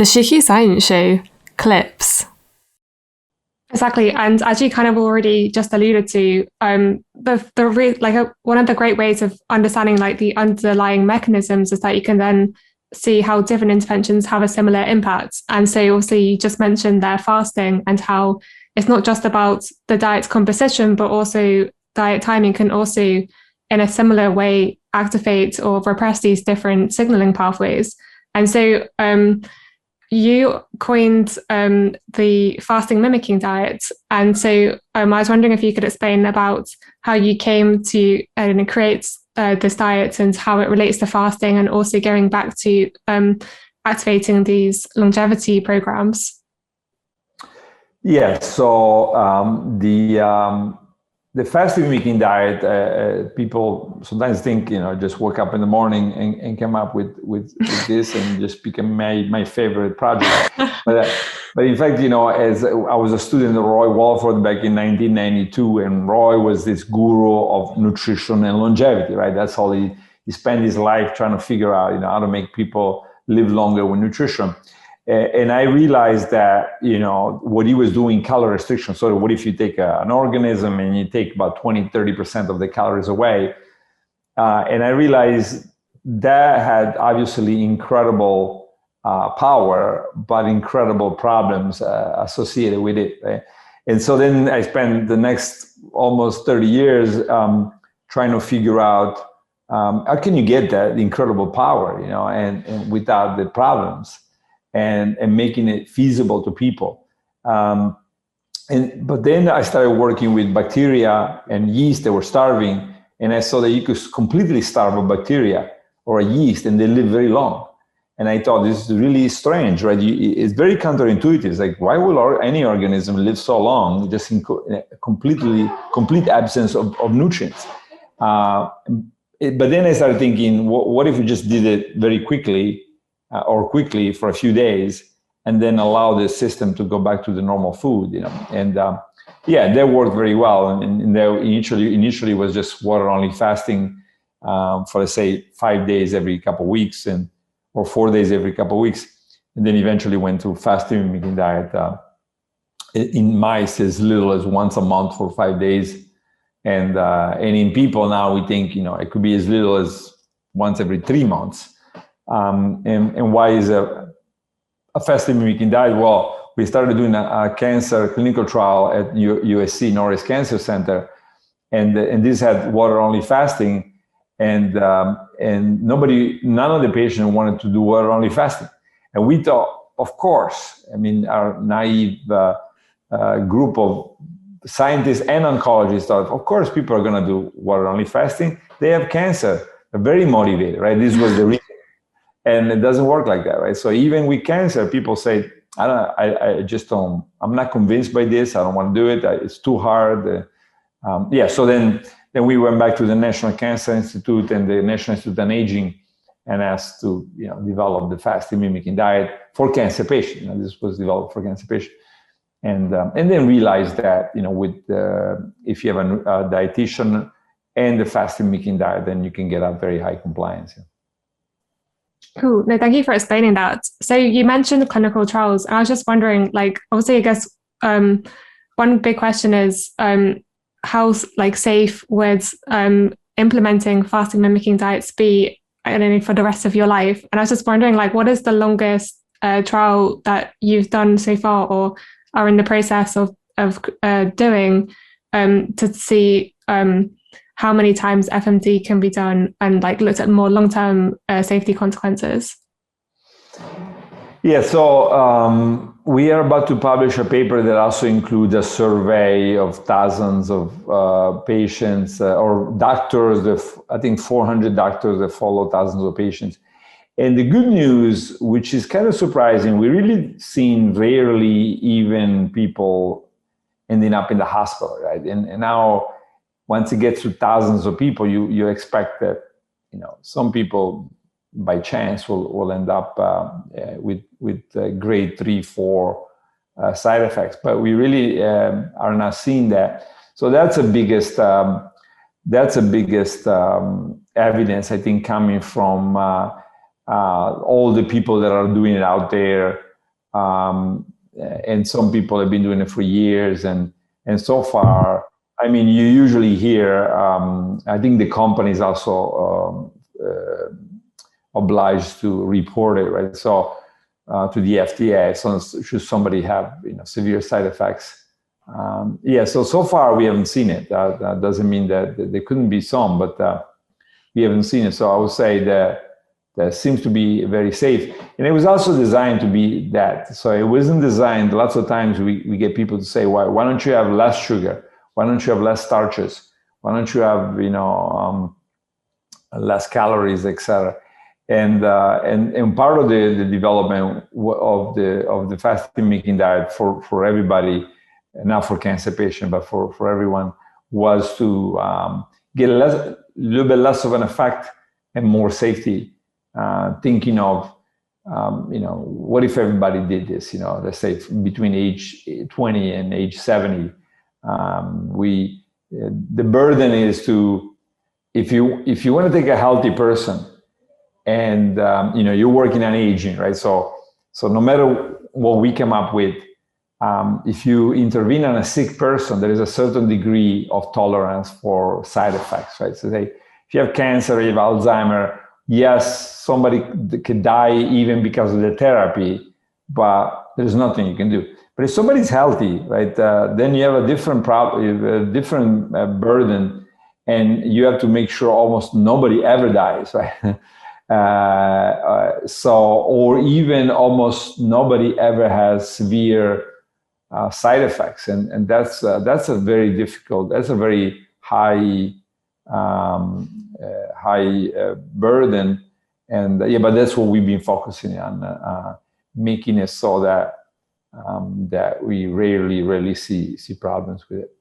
the Shiki Science Show clips. Exactly, and as you kind of already just alluded to, one of the great ways of understanding like the underlying mechanisms is that you can then see how different interventions have a similar impact. And so obviously you just mentioned there fasting and how it's not just about the diet's composition, but also diet timing can also in a similar way activate or repress these different signaling pathways. And so you coined the fasting-mimicking diet. And so I was wondering if you could explain about how you came to create this diet and how it relates to fasting and also going back to activating these longevity programs. Yeah, so the fasting-mimicking diet, people sometimes think, just wake up in the morning and come up with this and just become my favorite project. But in fact, as I was a student of Roy Walford back in 1992, and Roy was this guru of nutrition and longevity, right? That's all he spent his life trying to figure out, how to make people live longer with nutrition. And I realized that, what he was doing, calorie restriction. So what if you take an organism and you take about 20-30% of the calories away? And I realized that had obviously incredible power, but incredible problems associated with it. Right? And so then I spent the next almost 30 years trying to figure out how can you get that incredible power, and without the problems. And making it feasible to people. But then I started working with bacteria and yeast that were starving, and I saw that you could completely starve a bacteria or a yeast and they live very long. And I thought, this is really strange, right? It's very counterintuitive. It's like, why will any organism live so long just in complete absence of nutrients? But then I started thinking, what if we just did it very quickly quickly for a few days, and then allow the system to go back to the normal food, And that worked very well. And there initially was just water-only fasting for, let's say, 5 days every couple of weeks, or 4 days every couple of weeks, and then eventually went to fasting-mimicking diet in mice as little as once a month for 5 days, and in people now we think it could be as little as once every 3 months. And why is a fasting-mimicking diet? Well, we started doing a cancer clinical trial at USC Norris Cancer Center, and this had water-only fasting, and none of the patients wanted to do water-only fasting, and we thought, of course, our naive group of scientists and oncologists thought, of course, people are going to do water-only fasting. They have cancer. They're very motivated, right? This was the reason. And it doesn't work like that, right? So even with cancer, people say, I'm not convinced by this. I don't want to do it. It's too hard. So then we went back to the National Cancer Institute and the National Institute on Aging and asked to, develop the fasting-mimicking diet for cancer patients. This was developed for cancer patients. And then realized that, if you have a dietitian and the fasting-mimicking diet, then you can get a very high compliance. Yeah. Cool. No, thank you for explaining that. So you mentioned clinical trials, and I was just wondering, obviously, I guess one big question is how safe would implementing fasting-mimicking diets be, for the rest of your life? And I was just wondering, what is the longest trial that you've done so far, or are in the process of doing, to see how many times FMD can be done and looked at more long-term safety consequences? Yeah, so we are about to publish a paper that also includes a survey of thousands of patients or doctors, I think 400 doctors that follow thousands of patients. And the good news, which is kind of surprising, we really seen rarely even people ending up in the hospital, right? And now, once it gets to thousands of people, you expect that, some people by chance will end up with grade 3, 4 side effects, but we really are not seeing that. So that's the biggest evidence, I think, coming from all the people that are doing it out there and some people have been doing it for years. And so far, I mean, you usually hear, I think the company is also obliged to report it, right? So to the FDA, so should somebody have severe side effects. Yeah, so far we haven't seen it. That doesn't mean that there couldn't be some, but we haven't seen it. So I would say that seems to be very safe. And it was also designed to be that. So it wasn't designed, lots of times we get people to say, why don't you have less sugar? Why don't you have less starches? Why don't you have, less calories, etc. And part of the development of the fasting-mimicking diet for everybody, not for cancer patient, but for everyone, was to get a little bit less of an effect and more safety. Thinking of, what if everybody did this? Let's say between age 20 and age 70, the burden is to, if you want to take a healthy person, and you're working on aging, right? So no matter what we come up with, if you intervene on a sick person, there is a certain degree of tolerance for side effects, right? So if you have cancer, you have Alzheimer, yes, somebody could die even because of the therapy, but there's nothing you can do. But if somebody's healthy, right, then you have a different problem, a different burden, and you have to make sure almost nobody ever dies, right? Or even almost nobody ever has severe side effects, and that's a very difficult, that's a very high burden, and but that's what we've been focusing on, making it so that we rarely see problems with it.